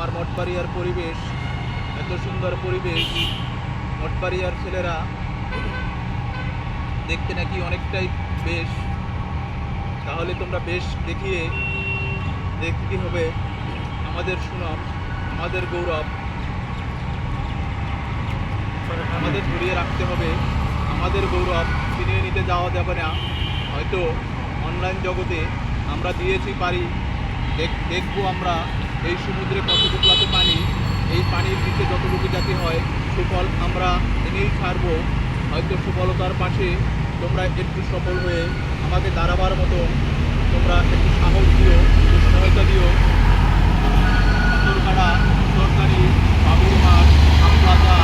আমার মঠবাড়িয়ার পরিবেশ, এত সুন্দর পরিবেশ। মঠবাড়িয়ার ছেলেরা দেখতে নাকি অনেকটাই বেশ। তাহলে তোমরা বেশ দেখিয়ে দেখতে হবে আমাদের সুনাম, আমাদের গৌরব আমাদের ধরিয়ে রাখতে হবে। আমাদের গৌরব ছিনিয়ে নিতে যাওয়া যাবে না। হয়তো অনলাইন জগতে আমরা দিয়েছি পারি, দেখবো আমরা এই সমুদ্রে কতটুকু পানি, এই পানির নিচে যতটুকু জাতি হয় সুফল আমরা এনেই ছাড়বো। হয়তো সুফলতার পাশে তোমরা একটু সফল হয়ে আমাকে দাঁড়াবার মতো তোমরা একটু সাহস দিও, সহায়তা দিও। পাথরঘাড়া, সরকারি, বাবুর মাঠ, আমলাতা,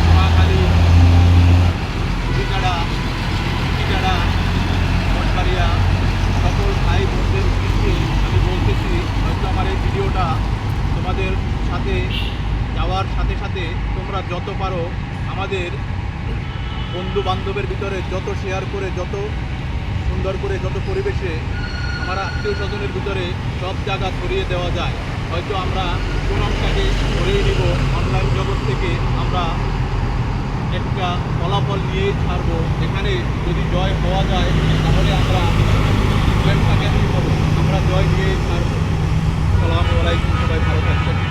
নোয়াখালী, কুড়িকাড়া, কুটিকাড়া, মঠবাড়িয়া সকল ভাই বোনদের উদ্দেশ্যে আমি বলতেছি, হয়তো আমার এই ভিডিওটা তোমাদের সাথে যাওয়ার সাথে সাথে তোমরা যত পারো আমাদের বন্ধু বান্ধবের ভিতরে যত শেয়ার করে, যত সুন্দর করে, যত পরিবেশে আমার আত্মীয় স্বজনের ভিতরে সব জায়গা ছড়িয়ে দেওয়া যায়। হয়তো আমরা সুনামটাকে ধরেই নিব। অনলাইন জগৎ থেকে আমরা একটা ফলাফল নিয়েই ছাড়বো। এখানে যদি জয় হওয়া যায় তাহলে আমরা ইংল্যান্ডটাকে আমরা জয় নিয়েই ছাড়বো। আসসালামু আলাইকুম, সবাই ভালো থাকবেন।